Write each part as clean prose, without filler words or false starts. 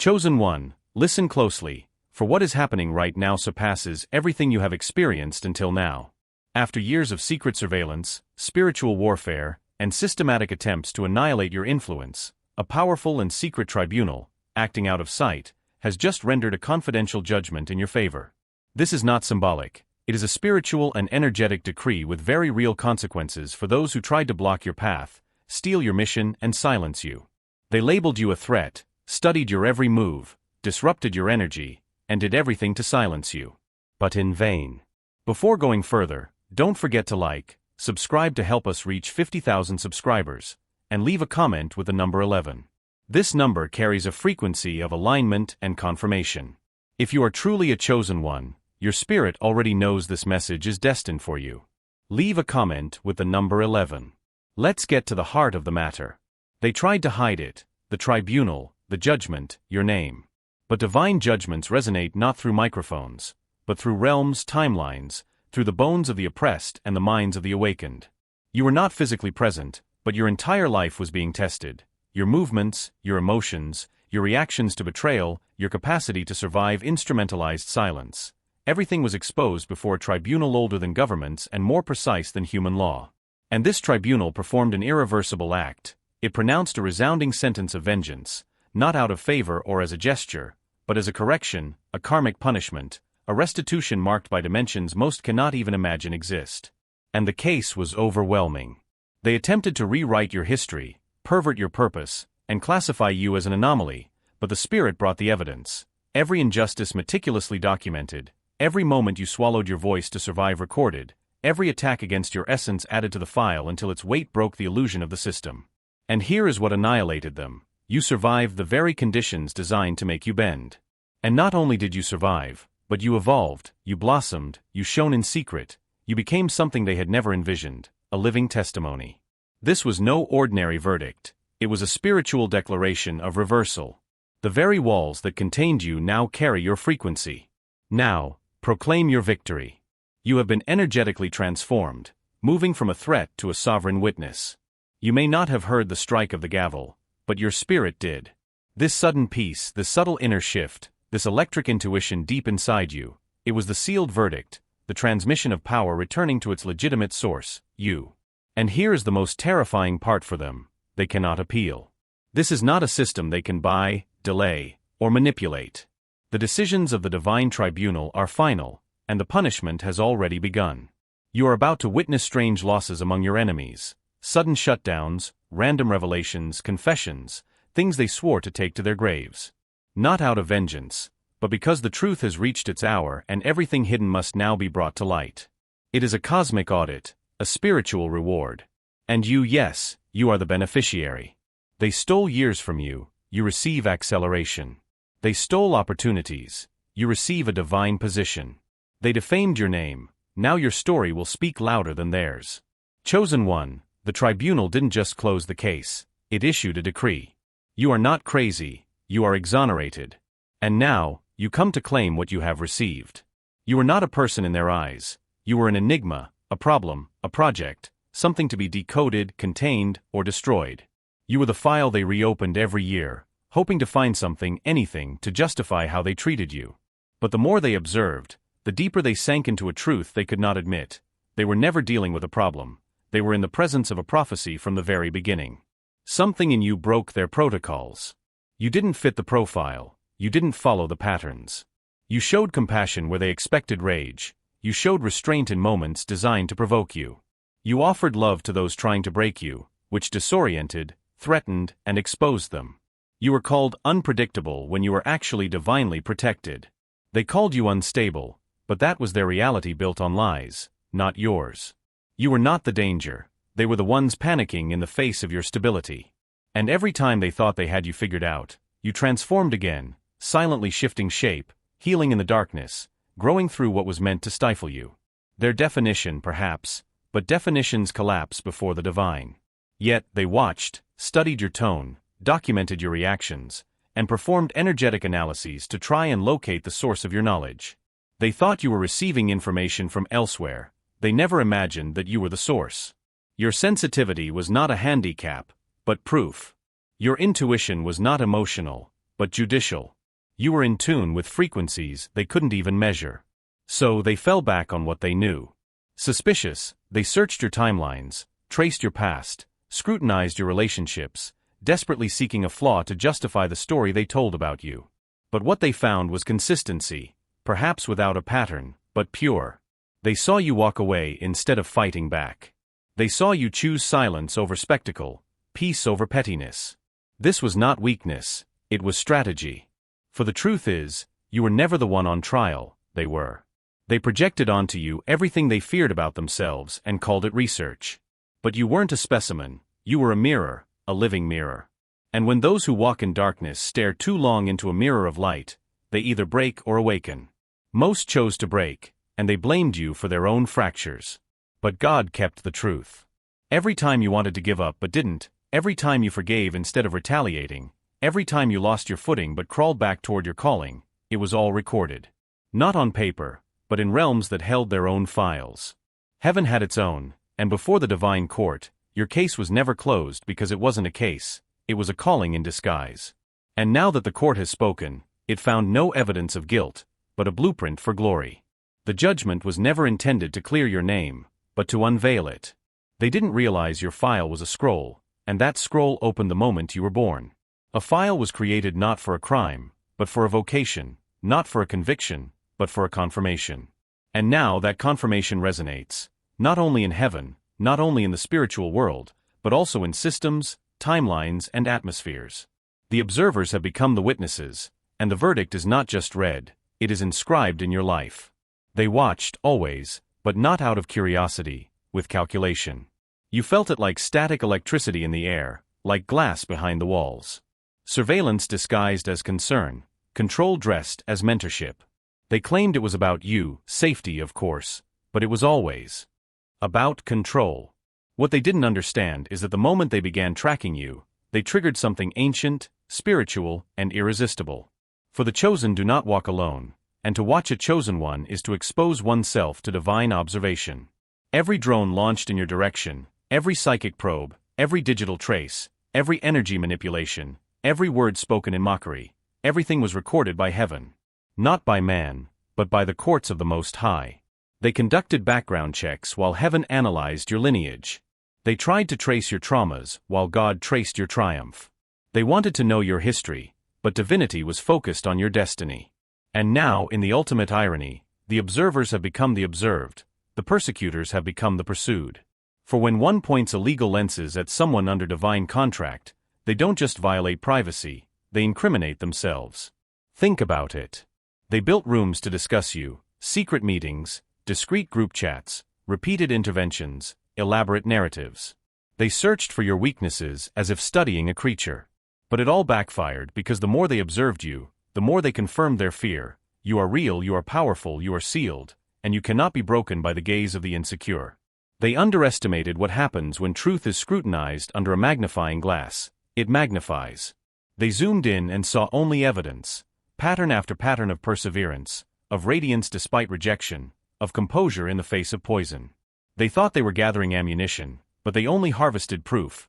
Chosen one, listen closely, for what is happening right now surpasses everything you have experienced until now. After years of secret surveillance, spiritual warfare, and systematic attempts to annihilate your influence, a powerful and secret tribunal, acting out of sight, has just rendered a confidential judgment in your favor. This is not symbolic. It is a spiritual and energetic decree with very real consequences for those who tried to block your path, steal your mission, and silence you. They labeled you a threat, studied your every move, disrupted your energy, and did everything to silence you. But in vain. Before going further, don't forget to like, subscribe to help us reach 50,000 subscribers, and leave a comment with the number 11. This number carries a frequency of alignment and confirmation. If you are truly a chosen one, your spirit already knows this message is destined for you. Leave a comment with the number 11. Let's get to the heart of the matter. They tried to hide it, the tribunal, the judgment, your name. But divine judgments resonate not through microphones, but through realms, timelines, through the bones of the oppressed and the minds of the awakened. You were not physically present, but your entire life was being tested. Your movements, your emotions, your reactions to betrayal, your capacity to survive instrumentalized silence. Everything was exposed before a tribunal older than governments and more precise than human law. And this tribunal performed an irreversible act. It pronounced a resounding sentence of vengeance, not out of favor or as a gesture, but as a correction, a karmic punishment, a restitution marked by dimensions most cannot even imagine exist. And the case was overwhelming. They attempted to rewrite your history, pervert your purpose, and classify you as an anomaly, but the spirit brought the evidence. Every injustice meticulously documented, every moment you swallowed your voice to survive recorded, every attack against your essence added to the file until its weight broke the illusion of the system. And here is what annihilated them. You survived the very conditions designed to make you bend. And not only did you survive, but you evolved, you blossomed, you shone in secret, you became something they had never envisioned, a living testimony. This was no ordinary verdict. It was a spiritual declaration of reversal. The very walls that contained you now carry your frequency. Now, proclaim your victory. You have been energetically transformed, moving from a threat to a sovereign witness. You may not have heard the strike of the gavel, but your spirit did. This sudden peace, this subtle inner shift, this electric intuition deep inside you, it was the sealed verdict, the transmission of power returning to its legitimate source, you. And here is the most terrifying part for them: they cannot appeal. This is not a system they can buy, delay, or manipulate. The decisions of the divine tribunal are final, and the punishment has already begun. You are about to witness strange losses among your enemies, sudden shutdowns, random revelations, confessions, things they swore to take to their graves. Not out of vengeance, but because the truth has reached its hour and everything hidden must now be brought to light. It is a cosmic audit, a spiritual reward. And you, yes, you are the beneficiary. They stole years from you, you receive acceleration. They stole opportunities, you receive a divine position. They defamed your name, now your story will speak louder than theirs. Chosen one, the tribunal didn't just close the case, it issued a decree. You are not crazy, you are exonerated. And now, you come to claim what you have received. You are not a person in their eyes, you were an enigma, a problem, a project, something to be decoded, contained, or destroyed. You were the file they reopened every year, hoping to find something, anything, to justify how they treated you. But the more they observed, the deeper they sank into a truth they could not admit. They were never dealing with a problem. They were in the presence of a prophecy from the very beginning. Something in you broke their protocols. You didn't fit the profile. You didn't follow the patterns. You showed compassion where they expected rage. You showed restraint in moments designed to provoke you. You offered love to those trying to break you, which disoriented, threatened, and exposed them. You were called unpredictable when you were actually divinely protected. They called you unstable, but that was their reality built on lies, not yours. You were not the danger. They were the ones panicking in the face of your stability. And every time they thought they had you figured out, you transformed again, silently shifting shape, healing in the darkness, growing through what was meant to stifle you. Their definition, perhaps, but definitions collapse before the divine. Yet, they watched, studied your tone, documented your reactions, and performed energetic analyses to try and locate the source of your knowledge. They thought you were receiving information from elsewhere. They never imagined that you were the source. Your sensitivity was not a handicap, but proof. Your intuition was not emotional, but judicial. You were in tune with frequencies they couldn't even measure. So they fell back on what they knew. Suspicious, they searched your timelines, traced your past, scrutinized your relationships, desperately seeking a flaw to justify the story they told about you. But what they found was consistency, perhaps without a pattern, but pure. They saw you walk away instead of fighting back. They saw you choose silence over spectacle, peace over pettiness. This was not weakness, it was strategy. For the truth is, you were never the one on trial, they were. They projected onto you everything they feared about themselves and called it research. But you weren't a specimen, you were a mirror, a living mirror. And when those who walk in darkness stare too long into a mirror of light, they either break or awaken. Most chose to break, and they blamed you for their own fractures. But God kept the truth. Every time you wanted to give up but didn't, every time you forgave instead of retaliating, every time you lost your footing but crawled back toward your calling, it was all recorded. Not on paper, but in realms that held their own files. Heaven had its own, and before the divine court, your case was never closed because it wasn't a case, it was a calling in disguise. And now that the court has spoken, it found no evidence of guilt, but a blueprint for glory. The judgment was never intended to clear your name, but to unveil it. They didn't realize your file was a scroll, and that scroll opened the moment you were born. A file was created not for a crime, but for a vocation, not for a conviction, but for a confirmation. And now that confirmation resonates, not only in heaven, not only in the spiritual world, but also in systems, timelines, and atmospheres. The observers have become the witnesses, and the verdict is not just read, it is inscribed in your life. They watched, always, but not out of curiosity, with calculation. You felt it like static electricity in the air, like glass behind the walls. Surveillance disguised as concern, control dressed as mentorship. They claimed it was about you, safety of course, but it was always about control. What they didn't understand is that the moment they began tracking you, they triggered something ancient, spiritual, and irresistible. For the chosen do not walk alone, and to watch a chosen one is to expose oneself to divine observation. Every drone launched in your direction, every psychic probe, every digital trace, every energy manipulation, every word spoken in mockery, everything was recorded by heaven. Not by man, but by the courts of the Most High. They conducted background checks while heaven analyzed your lineage. They tried to trace your traumas while God traced your triumph. They wanted to know your history, but divinity was focused on your destiny. And now, in the ultimate irony, the observers have become the observed, the persecutors have become the pursued. For when one points illegal lenses at someone under divine contract, they don't just violate privacy, they incriminate themselves. Think about it. They built rooms to discuss you, secret meetings, discreet group chats, repeated interventions, elaborate narratives. They searched for your weaknesses as if studying a creature. But it all backfired because the more they observed you, the more they confirmed their fear. You are real, you are powerful, you are sealed, and you cannot be broken by the gaze of the insecure. They underestimated what happens when truth is scrutinized under a magnifying glass. It magnifies. They zoomed in and saw only evidence, pattern after pattern of perseverance, of radiance despite rejection, of composure in the face of poison. They thought they were gathering ammunition, but they only harvested proof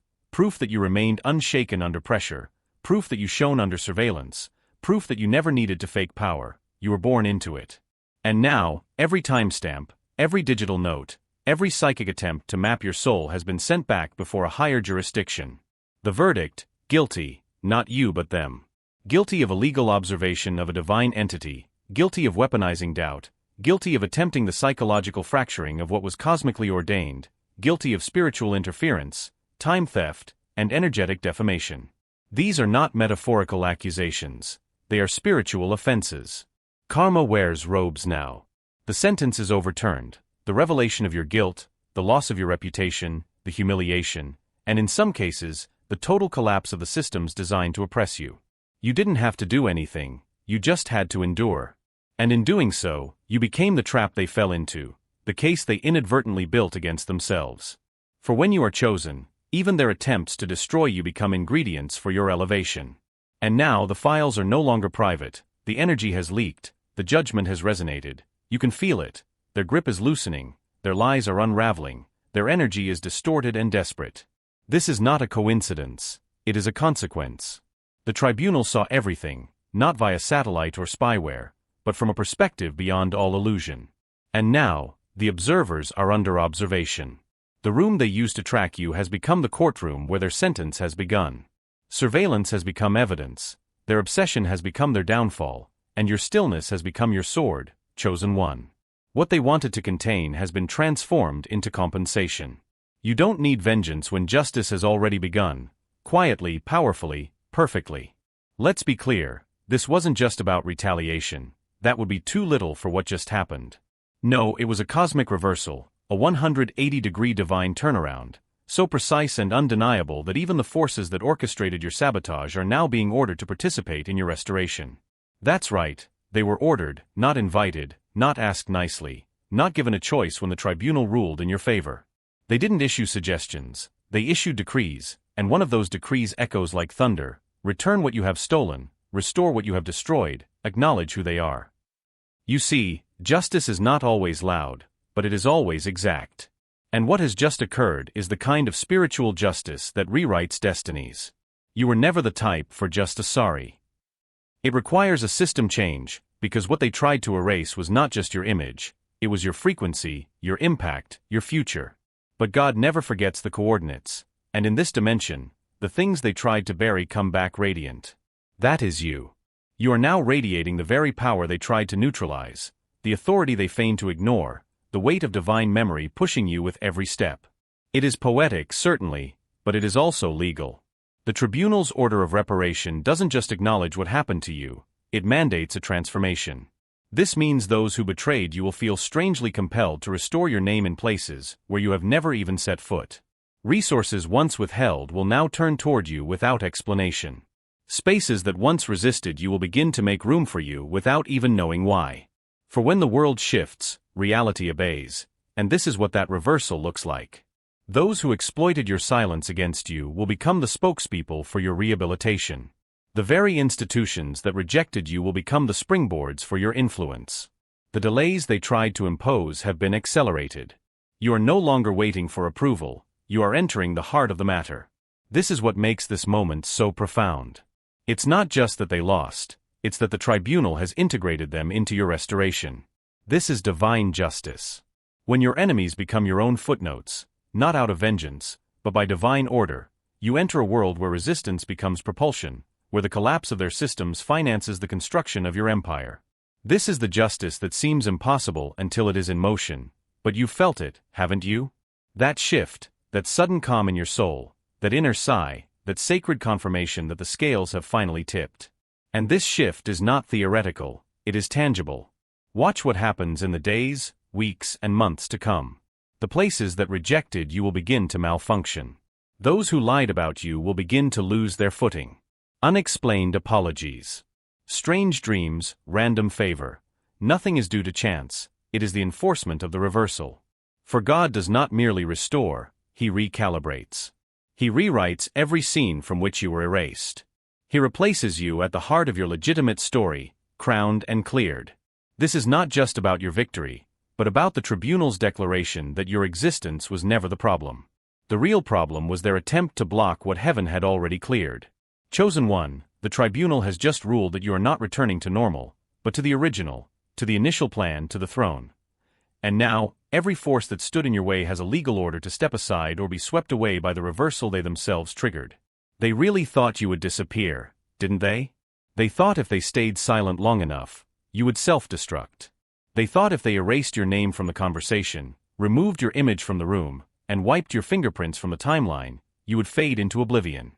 that you remained unshaken under pressure, proof that you shone under surveillance, proof that you never needed to fake power, you were born into it. And now, every timestamp, every digital note, every psychic attempt to map your soul has been sent back before a higher jurisdiction. The verdict, guilty, not you but them. Guilty of illegal observation of a divine entity, guilty of weaponizing doubt, guilty of attempting the psychological fracturing of what was cosmically ordained, guilty of spiritual interference, time theft, and energetic defamation. These are not metaphorical accusations, they are spiritual offenses. Karma wears robes now. The sentence is overturned, the revelation of your guilt, the loss of your reputation, the humiliation, and in some cases, the total collapse of the systems designed to oppress you. You didn't have to do anything, you just had to endure. And in doing so, you became the trap they fell into, the case they inadvertently built against themselves. For when you are chosen, even their attempts to destroy you become ingredients for your elevation. And now the files are no longer private, the energy has leaked, the judgment has resonated, you can feel it, their grip is loosening, their lies are unraveling, their energy is distorted and desperate. This is not a coincidence, it is a consequence. The tribunal saw everything, not via satellite or spyware, but from a perspective beyond all illusion. And now, the observers are under observation. The room they used to track you has become the courtroom where their sentence has begun. Surveillance has become evidence, their obsession has become their downfall, and your stillness has become your sword, chosen one. What they wanted to contain has been transformed into compensation. You don't need vengeance when justice has already begun, quietly, powerfully, perfectly. Let's be clear, this wasn't just about retaliation. That would be too little for what just happened. No, it was a cosmic reversal, a 180-degree divine turnaround, so precise and undeniable that even the forces that orchestrated your sabotage are now being ordered to participate in your restoration. That's right, they were ordered, not invited, not asked nicely, not given a choice when the tribunal ruled in your favor. They didn't issue suggestions, they issued decrees, and one of those decrees echoes like thunder: return what you have stolen, restore what you have destroyed, acknowledge who they are. You see, justice is not always loud, but it is always exact. And what has just occurred is the kind of spiritual justice that rewrites destinies. You were never the type for just a sorry. It requires a system change, because what they tried to erase was not just your image, it was your frequency, your impact, your future. But God never forgets the coordinates, and in this dimension, the things they tried to bury come back radiant. That is you. You are now radiating the very power they tried to neutralize, the authority they feigned to ignore, the weight of divine memory pushing you with every step. It is poetic, certainly, but it is also legal. The tribunal's order of reparation doesn't just acknowledge what happened to you, it mandates a transformation. This means those who betrayed you will feel strangely compelled to restore your name in places where you have never even set foot. Resources once withheld will now turn toward you without explanation. Spaces that once resisted you will begin to make room for you without even knowing why. For when the world shifts, reality obeys, and this is what that reversal looks like. Those who exploited your silence against you will become the spokespeople for your rehabilitation. The very institutions that rejected you will become the springboards for your influence. The delays they tried to impose have been accelerated. You are no longer waiting for approval, you are entering the heart of the matter. This is what makes this moment so profound. It's not just that they lost, it's that the tribunal has integrated them into your restoration. This is divine justice. When your enemies become your own footnotes, not out of vengeance, but by divine order, you enter a world where resistance becomes propulsion, where the collapse of their systems finances the construction of your empire. This is the justice that seems impossible until it is in motion, but you've felt it, haven't you? That shift, that sudden calm in your soul, that inner sigh, that sacred confirmation that the scales have finally tipped. And this shift is not theoretical, it is tangible. Watch what happens in the days, weeks, and months to come. The places that rejected you will begin to malfunction. Those who lied about you will begin to lose their footing. Unexplained apologies. Strange dreams, random favor. Nothing is due to chance, it is the enforcement of the reversal. For God does not merely restore, He recalibrates. He rewrites every scene from which you were erased. He replaces you at the heart of your legitimate story, crowned and cleared. This is not just about your victory, but about the tribunal's declaration that your existence was never the problem. The real problem was their attempt to block what heaven had already cleared. Chosen one, the tribunal has just ruled that you are not returning to normal, but to the original, to the initial plan, to the throne. And now, every force that stood in your way has a legal order to step aside or be swept away by the reversal they themselves triggered. They really thought you would disappear, didn't they? They thought if they stayed silent long enough, you would self-destruct. They thought if they erased your name from the conversation, removed your image from the room, and wiped your fingerprints from the timeline, you would fade into oblivion.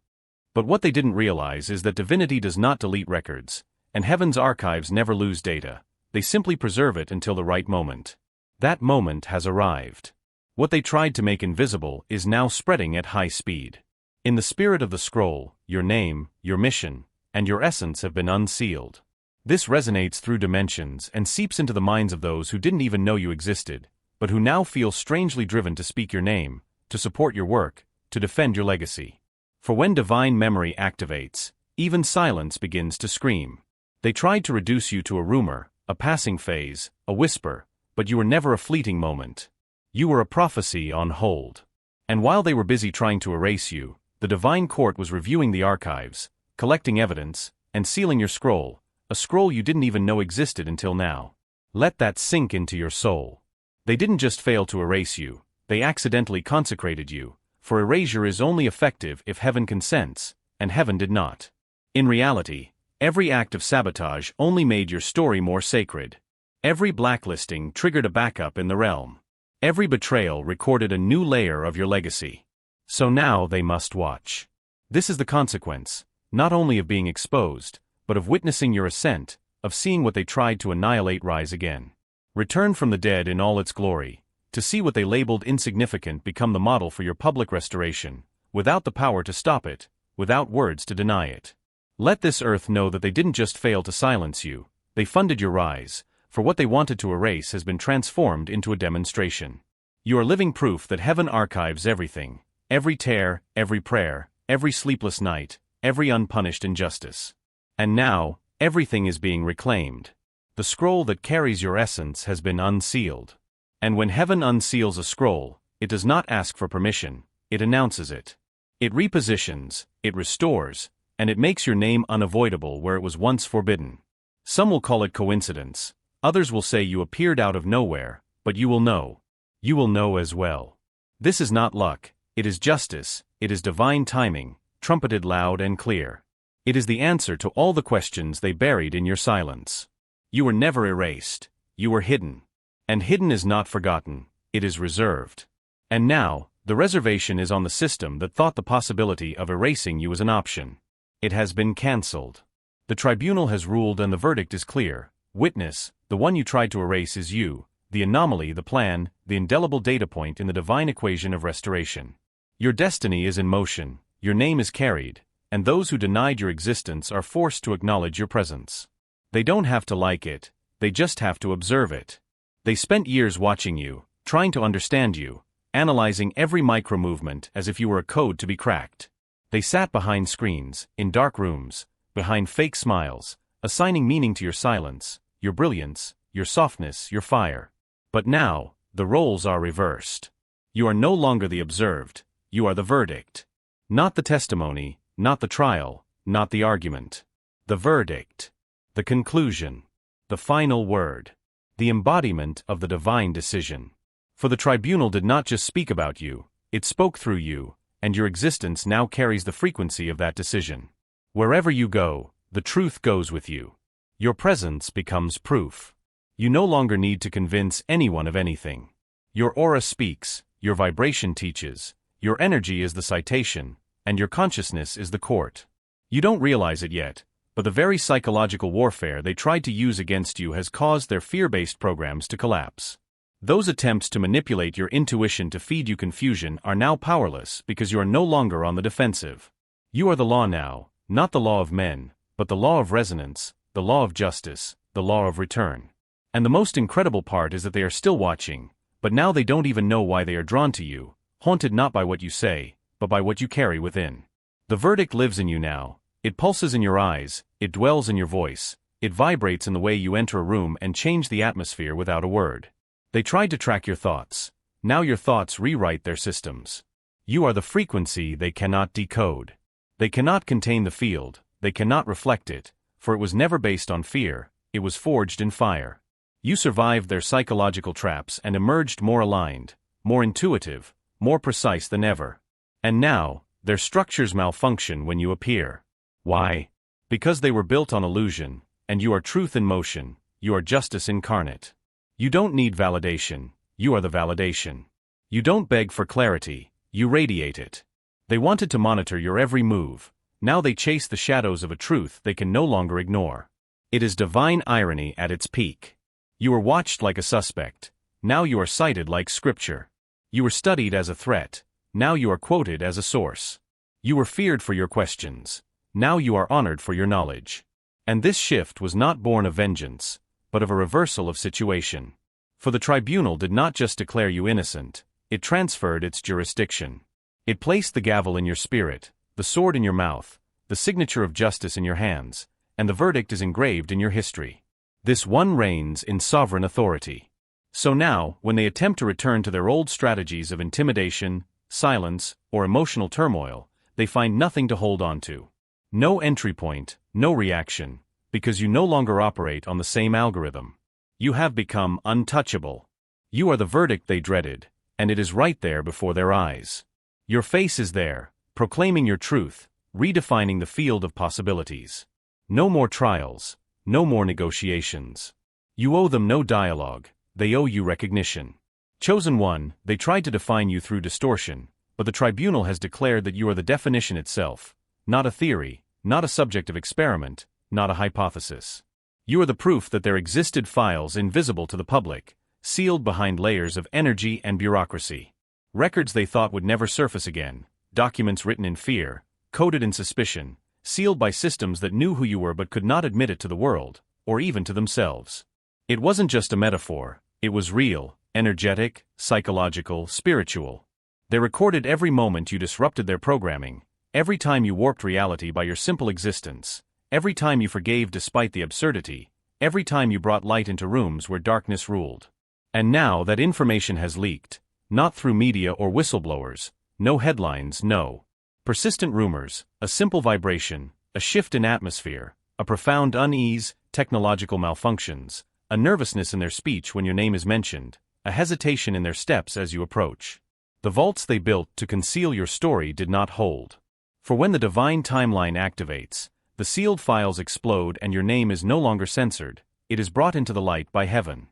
But what they didn't realize is that divinity does not delete records, and heaven's archives never lose data. They simply preserve it until the right moment. That moment has arrived. What they tried to make invisible is now spreading at high speed. In the spirit of the scroll, your name, your mission, and your essence have been unsealed. This resonates through dimensions and seeps into the minds of those who didn't even know you existed, but who now feel strangely driven to speak your name, to support your work, to defend your legacy. For when divine memory activates, even silence begins to scream. They tried to reduce you to a rumor, a passing phase, a whisper, but you were never a fleeting moment. You were a prophecy on hold. And while they were busy trying to erase you, the divine court was reviewing the archives, collecting evidence, and sealing your scroll, a scroll you didn't even know existed until now. Let that sink into your soul. They didn't just fail to erase you, they accidentally consecrated you, for erasure is only effective if heaven consents, and heaven did not. In reality, every act of sabotage only made your story more sacred. Every blacklisting triggered a backup in the realm. Every betrayal recorded a new layer of your legacy. So now they must watch. This is the consequence, not only of being exposed, but of witnessing your ascent, of seeing what they tried to annihilate rise again. Return from the dead in all its glory, to see what they labeled insignificant become the model for your public restoration, without the power to stop it, without words to deny it. Let this earth know that they didn't just fail to silence you, they funded your rise, for what they wanted to erase has been transformed into a demonstration. You are living proof that heaven archives everything, every tear, every prayer, every sleepless night, every unpunished injustice. And now, everything is being reclaimed. The scroll that carries your essence has been unsealed. And when heaven unseals a scroll, it does not ask for permission, it announces it. It repositions, it restores, and it makes your name unavoidable where it was once forbidden. Some will call it coincidence, others will say you appeared out of nowhere, but you will know. You will know as well. This is not luck, it is justice, it is divine timing, trumpeted loud and clear. It is the answer to all the questions they buried in your silence. You were never erased, you were hidden. And hidden is not forgotten, it is reserved. And now, the reservation is on the system that thought the possibility of erasing you was an option. It has been cancelled. The tribunal has ruled and the verdict is clear. Witness, the one you tried to erase is you, the anomaly, the plan, the indelible data point in the divine equation of restoration. Your destiny is in motion, your name is carried, and those who denied your existence are forced to acknowledge your presence. They don't have to like it, they just have to observe it. They spent years watching you, trying to understand you, analyzing every micro-movement as if you were a code to be cracked. They sat behind screens, in dark rooms, behind fake smiles, assigning meaning to your silence, your brilliance, your softness, your fire. But now, the roles are reversed. You are no longer the observed, you are the verdict. Not the testimony, not the trial, not the argument. The verdict. The conclusion. The final word. The embodiment of the divine decision. For the tribunal did not just speak about you, it spoke through you, and your existence now carries the frequency of that decision. Wherever you go, the truth goes with you. Your presence becomes proof. You no longer need to convince anyone of anything. Your aura speaks, your vibration teaches, your energy is the citation, and your consciousness is the court. You don't realize it yet, but the very psychological warfare they tried to use against you has caused their fear-based programs to collapse. Those attempts to manipulate your intuition to feed you confusion are now powerless because you are no longer on the defensive. You are the law now, not the law of men, but the law of resonance, the law of justice, the law of return. And the most incredible part is that they are still watching, but now they don't even know why they are drawn to you, haunted not by what you say, but by what you carry within. The verdict lives in you now. It pulses in your eyes, it dwells in your voice, it vibrates in the way you enter a room and change the atmosphere without a word. They tried to track your thoughts. Now your thoughts rewrite their systems. You are the frequency they cannot decode. They cannot contain the field, they cannot reflect it, for it was never based on fear, it was forged in fire. You survived their psychological traps and emerged more aligned, more intuitive, more precise than ever. And now, their structures malfunction when you appear. Why? Because they were built on illusion, and you are truth in motion, you are justice incarnate. You don't need validation, you are the validation. You don't beg for clarity, you radiate it. They wanted to monitor your every move, now they chase the shadows of a truth they can no longer ignore. It is divine irony at its peak. You were watched like a suspect, now you are cited like scripture. You were studied as a threat, now you are quoted as a source. You were feared for your questions, now you are honored for your knowledge. And this shift was not born of vengeance, but of a reversal of situation. For the tribunal did not just declare you innocent, it transferred its jurisdiction. It placed the gavel in your spirit, the sword in your mouth, the signature of justice in your hands, and the verdict is engraved in your history. This one reigns in sovereign authority. So now, when they attempt to return to their old strategies of intimidation, silence, or emotional turmoil, they find nothing to hold on to. No entry point, no reaction, because you no longer operate on the same algorithm. You have become untouchable. You are the verdict they dreaded, and it is right there before their eyes. Your face is there, proclaiming your truth, redefining the field of possibilities. No more trials, no more negotiations. You owe them no dialogue, they owe you recognition. Chosen one, they tried to define you through distortion, but the tribunal has declared that you are the definition itself, not a theory, not a subject of experiment, not a hypothesis. You are the proof that there existed files invisible to the public, sealed behind layers of energy and bureaucracy. Records they thought would never surface again, documents written in fear, coded in suspicion, sealed by systems that knew who you were but could not admit it to the world, or even to themselves. It wasn't just a metaphor, it was real, energetic, psychological, spiritual. They recorded every moment you disrupted their programming, every time you warped reality by your simple existence, every time you forgave despite the absurdity, every time you brought light into rooms where darkness ruled. And now that information has leaked, not through media or whistleblowers, no headlines, no persistent rumors, a simple vibration, a shift in atmosphere, a profound unease, technological malfunctions, a nervousness in their speech when your name is mentioned, a hesitation in their steps as you approach. The vaults they built to conceal your story did not hold. For when the divine timeline activates, the sealed files explode and your name is no longer censored, it is brought into the light by heaven.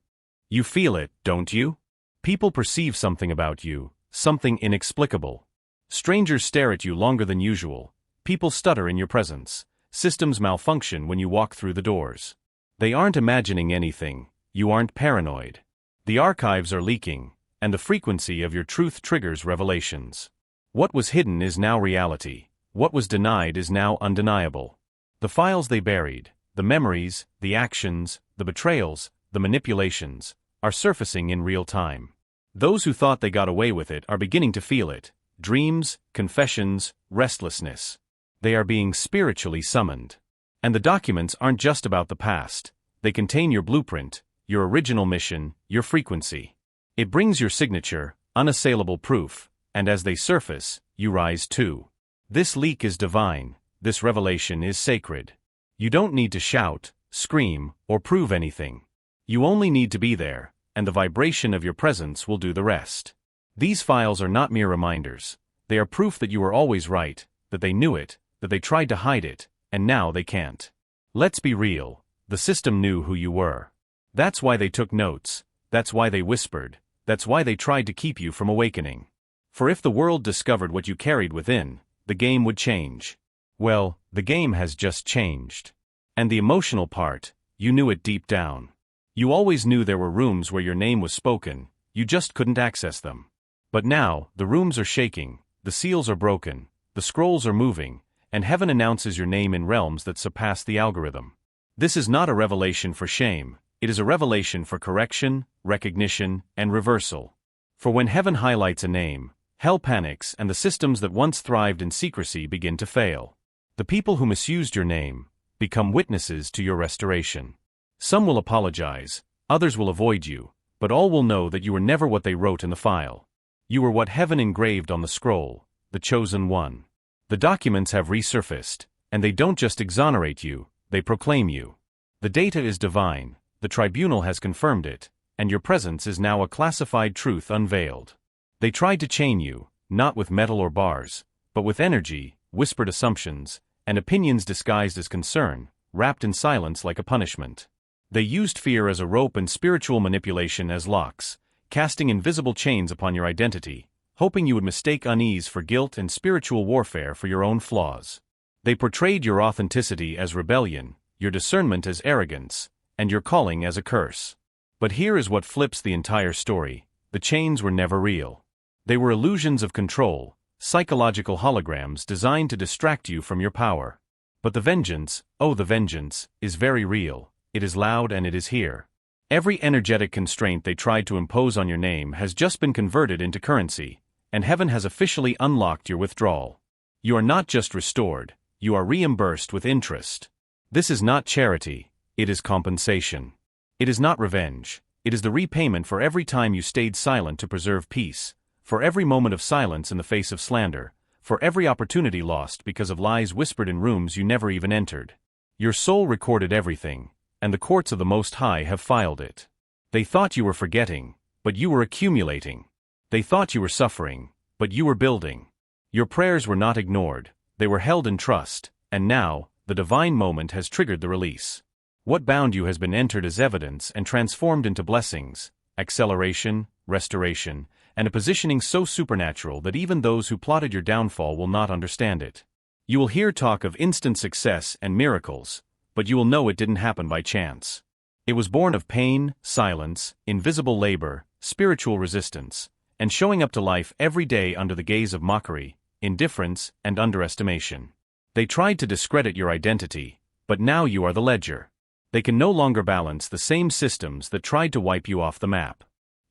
You feel it, don't you? People perceive something about you, something inexplicable. Strangers stare at you longer than usual, people stutter in your presence, systems malfunction when you walk through the doors. They aren't imagining anything, you aren't paranoid. The archives are leaking, and the frequency of your truth triggers revelations. What was hidden is now reality, what was denied is now undeniable. The files they buried, the memories, the actions, the betrayals, the manipulations, are surfacing in real time. Those who thought they got away with it are beginning to feel it. Dreams, confessions, restlessness. They are being spiritually summoned. And the documents aren't just about the past. They contain your blueprint, your original mission, your frequency. It brings your signature, unassailable proof, and as they surface, you rise too. This leak is divine, this revelation is sacred. You don't need to shout, scream, or prove anything. You only need to be there, and the vibration of your presence will do the rest. These files are not mere reminders. They are proof that you were always right, that they knew it, that they tried to hide it, and now they can't. Let's be real, the system knew who you were. That's why they took notes, that's why they whispered, that's why they tried to keep you from awakening. For if the world discovered what you carried within, the game would change. Well, the game has just changed. And the emotional part, you knew it deep down. You always knew there were rooms where your name was spoken, you just couldn't access them. But now, the rooms are shaking, the seals are broken, the scrolls are moving, and heaven announces your name in realms that surpass the algorithm. This is not a revelation for shame, it is a revelation for correction, recognition, and reversal. For when heaven highlights a name, hell panics and the systems that once thrived in secrecy begin to fail. The people who misused your name become witnesses to your restoration. Some will apologize, others will avoid you, but all will know that you were never what they wrote in the file. You were what heaven engraved on the scroll, the chosen one. The documents have resurfaced, and they don't just exonerate you, they proclaim you. The data is divine, the tribunal has confirmed it, and your presence is now a classified truth unveiled. They tried to chain you, not with metal or bars, but with energy, whispered assumptions, and opinions disguised as concern, wrapped in silence like a punishment. They used fear as a rope and spiritual manipulation as locks, casting invisible chains upon your identity, hoping you would mistake unease for guilt and spiritual warfare for your own flaws. They portrayed your authenticity as rebellion, your discernment as arrogance, and your calling as a curse. But here is what flips the entire story: the chains were never real. They were illusions of control, psychological holograms designed to distract you from your power. But the vengeance, oh the vengeance, is very real, it is loud and it is here. Every energetic constraint they tried to impose on your name has just been converted into currency, and heaven has officially unlocked your withdrawal. You are not just restored, you are reimbursed with interest. This is not charity, it is compensation. It is not revenge, it is the repayment for every time you stayed silent to preserve peace, for every moment of silence in the face of slander, for every opportunity lost because of lies whispered in rooms you never even entered. Your soul recorded everything, and the courts of the Most High have filed it. They thought you were forgetting, but you were accumulating. They thought you were suffering, but you were building. Your prayers were not ignored, they were held in trust, and now, the divine moment has triggered the release. What bound you has been entered as evidence and transformed into blessings, acceleration, restoration, and a positioning so supernatural that even those who plotted your downfall will not understand it. You will hear talk of instant success and miracles, but you will know it didn't happen by chance. It was born of pain, silence, invisible labor, spiritual resistance, and showing up to life every day under the gaze of mockery, indifference, and underestimation. They tried to discredit your identity, but now you are the ledger. They can no longer balance the same systems that tried to wipe you off the map.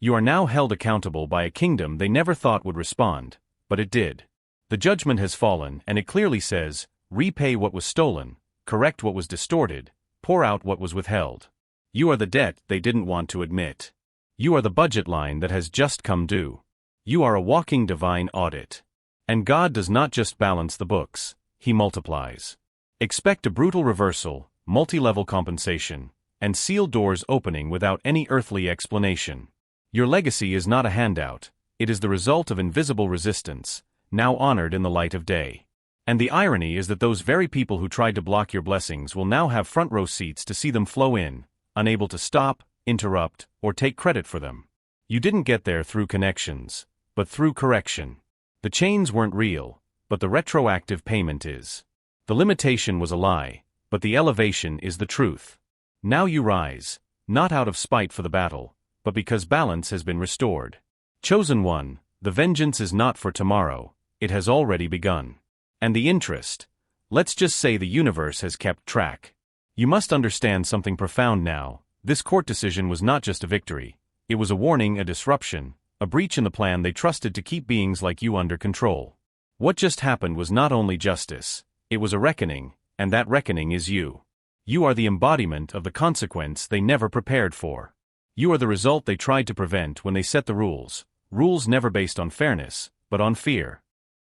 You are now held accountable by a kingdom they never thought would respond, but it did. The judgment has fallen, and it clearly says, repay what was stolen, correct what was distorted, pour out what was withheld. You are the debt they didn't want to admit. You are the budget line that has just come due. You are a walking divine audit. And God does not just balance the books, He multiplies. Expect a brutal reversal, multi-level compensation, and sealed doors opening without any earthly explanation. Your legacy is not a handout, it is the result of invisible resistance, now honored in the light of day. And the irony is that those very people who tried to block your blessings will now have front row seats to see them flow in, unable to stop, interrupt, or take credit for them. You didn't get there through connections, but through correction. The chains weren't real, but the retroactive payment is. The limitation was a lie, but the elevation is the truth. Now you rise, not out of spite for the battle, but because balance has been restored. Chosen one, the vengeance is not for tomorrow, it has already begun. And the interest, let's just say the universe has kept track. You must understand something profound now. This court decision was not just a victory, it was a warning, a disruption, a breach in the plan they trusted to keep beings like you under control. What just happened was not only justice, it was a reckoning, and that reckoning is you. You are the embodiment of the consequence they never prepared for. You are the result they tried to prevent when they set the rules never based on fairness, but on fear.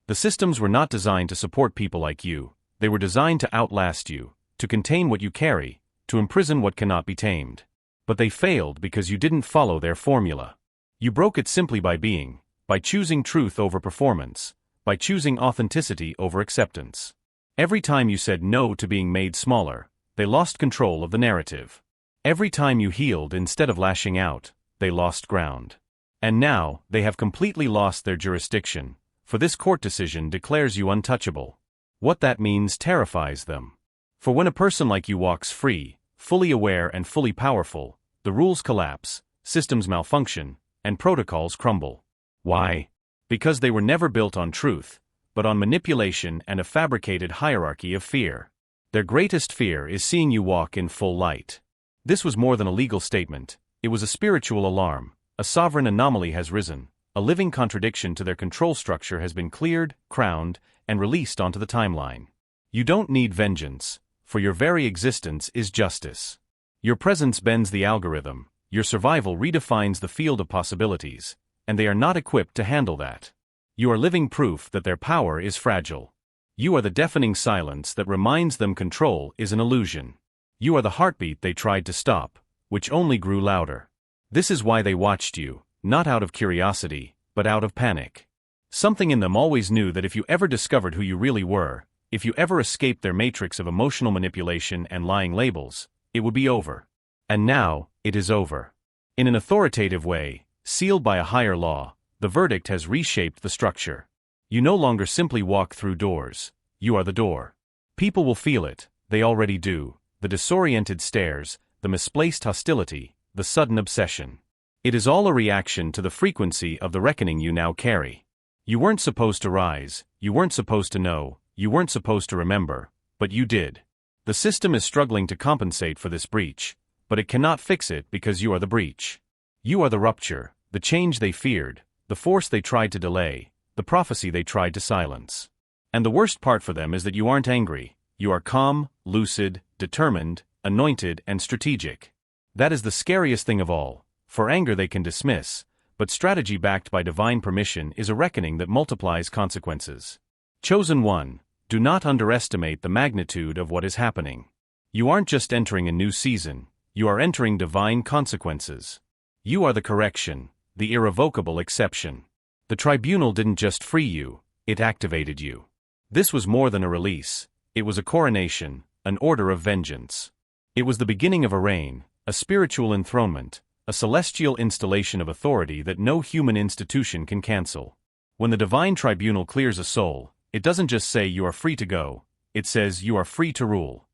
The systems were not designed to support people like you, they were designed to outlast you, to contain what you carry, to imprison what cannot be tamed. But they failed because you didn't follow their formula. You broke it simply by being, by choosing truth over performance, by choosing authenticity over acceptance. Every time you said no to being made smaller, they lost control of the narrative. Every time you healed instead of lashing out, they lost ground. And now, they have completely lost their jurisdiction, for this court decision declares you untouchable. What that means terrifies them. For when a person like you walks free, fully aware and fully powerful, the rules collapse, systems malfunction, and protocols crumble. Why? Because they were never built on truth, but on manipulation and a fabricated hierarchy of fear. Their greatest fear is seeing you walk in full light. This was more than a legal statement, it was a spiritual alarm. A sovereign anomaly has risen, a living contradiction to their control structure has been cleared, crowned, and released onto the timeline. You don't need vengeance, for your very existence is justice. Your presence bends the algorithm, your survival redefines the field of possibilities, and they are not equipped to handle that. You are living proof that their power is fragile. You are the deafening silence that reminds them control is an illusion. You are the heartbeat they tried to stop, which only grew louder. This is why they watched you, not out of curiosity, but out of panic. Something in them always knew that if you ever discovered who you really were, if you ever escaped their matrix of emotional manipulation and lying labels, it would be over. And now, it is over. In an authoritative way, sealed by a higher law, the verdict has reshaped the structure. You no longer simply walk through doors, you are the door. People will feel it, they already do, the disoriented stares, the misplaced hostility, the sudden obsession. It is all a reaction to the frequency of the reckoning you now carry. You weren't supposed to rise, you weren't supposed to know, you weren't supposed to remember, but you did. The system is struggling to compensate for this breach, but it cannot fix it because you are the breach. You are the rupture, the change they feared, the force they tried to delay, the prophecy they tried to silence. And the worst part for them is that you aren't angry, you are calm, lucid, determined, anointed, and strategic. That is the scariest thing of all, for anger they can dismiss, but strategy backed by divine permission is a reckoning that multiplies consequences. Chosen one, do not underestimate the magnitude of what is happening. You aren't just entering a new season, you are entering divine consequences. You are the correction, the irrevocable exception. The tribunal didn't just free you, it activated you. This was more than a release, it was a coronation, an order of vengeance. It was the beginning of a reign, a spiritual enthronement, a celestial installation of authority that no human institution can cancel. When the divine tribunal clears a soul, it doesn't just say you are free to go, it says you are free to rule.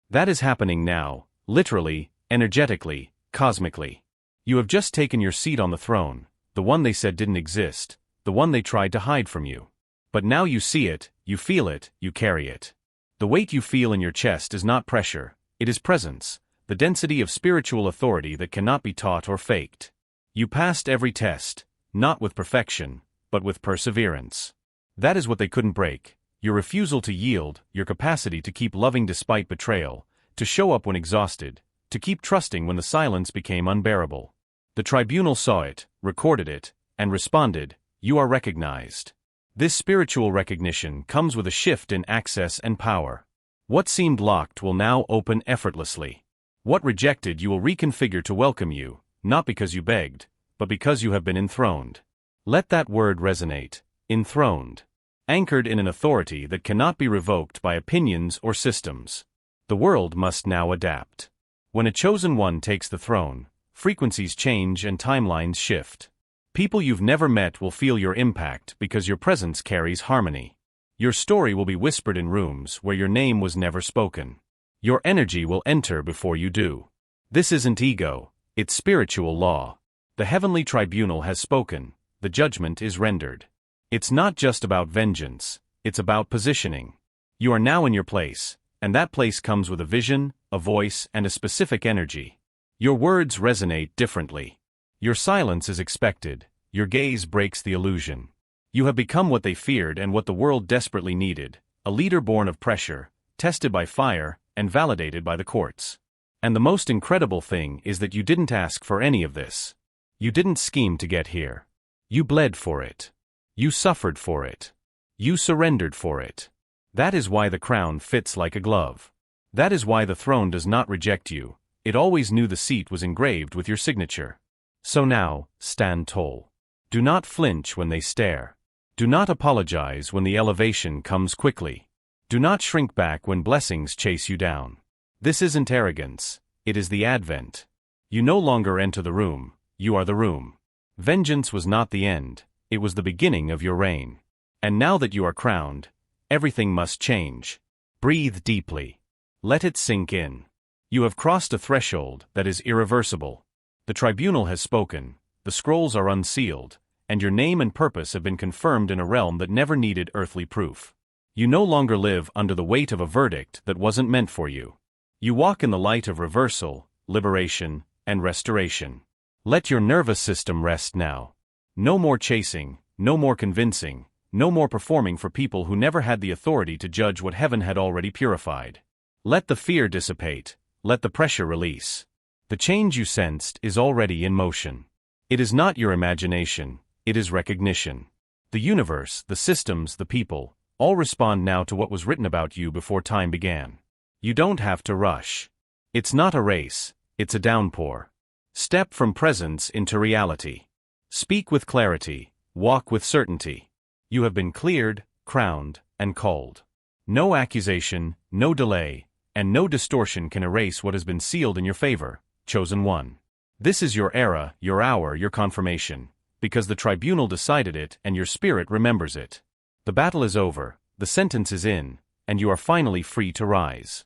That is happening now, literally, energetically, cosmically. You have just taken your seat on the throne, the one they said didn't exist, the one they tried to hide from you. But now you see it, you feel it, you carry it. The weight you feel in your chest is not pressure, it is presence, the density of spiritual authority that cannot be taught or faked. You passed every test, not with perfection, but with perseverance. That is what they couldn't break, your refusal to yield, your capacity to keep loving despite betrayal, to show up when exhausted, to keep trusting when the silence became unbearable. The tribunal saw it, recorded it, and responded, "You are recognized." This spiritual recognition comes with a shift in access and power. What seemed locked will now open effortlessly. What rejected you will reconfigure to welcome you, not because you begged, but because you have been enthroned. Let that word resonate, enthroned. Anchored in an authority that cannot be revoked by opinions or systems. The world must now adapt. When a chosen one takes the throne, frequencies change and timelines shift. People you've never met will feel your impact because your presence carries harmony. Your story will be whispered in rooms where your name was never spoken. Your energy will enter before you do. This isn't ego, it's spiritual law. The heavenly tribunal has spoken, the judgment is rendered. It's not just about vengeance, it's about positioning. You are now in your place, and that place comes with a vision, a voice, and a specific energy. Your words resonate differently. Your silence is expected, your gaze breaks the illusion. You have become what they feared and what the world desperately needed, a leader born of pressure, tested by fire, and validated by the courts. And the most incredible thing is that you didn't ask for any of this. You didn't scheme to get here. You bled for it. You suffered for it. You surrendered for it. That is why the crown fits like a glove. That is why the throne does not reject you, it always knew the seat was engraved with your signature. So now, stand tall. Do not flinch when they stare. Do not apologize when the elevation comes quickly. Do not shrink back when blessings chase you down. This isn't arrogance, it is the advent. You no longer enter the room, you are the room. Vengeance was not the end, it was the beginning of your reign. And now that you are crowned, everything must change. Breathe deeply. Let it sink in. You have crossed a threshold that is irreversible. The tribunal has spoken, the scrolls are unsealed, and your name and purpose have been confirmed in a realm that never needed earthly proof. You no longer live under the weight of a verdict that wasn't meant for you. You walk in the light of reversal, liberation, and restoration. Let your nervous system rest now. No more chasing, no more convincing, no more performing for people who never had the authority to judge what heaven had already purified. Let the fear dissipate, let the pressure release. The change you sensed is already in motion. It is not your imagination, it is recognition. The universe, the systems, the people, all respond now to what was written about you before time began. You don't have to rush. It's not a race, it's a downpour. Step from presence into reality. Speak with clarity, walk with certainty. You have been cleared, crowned, and called. No accusation, no delay, and no distortion can erase what has been sealed in your favor, chosen one. This is your era, your hour, your confirmation, because the tribunal decided it and your spirit remembers it. The battle is over, the sentence is in, and you are finally free to rise.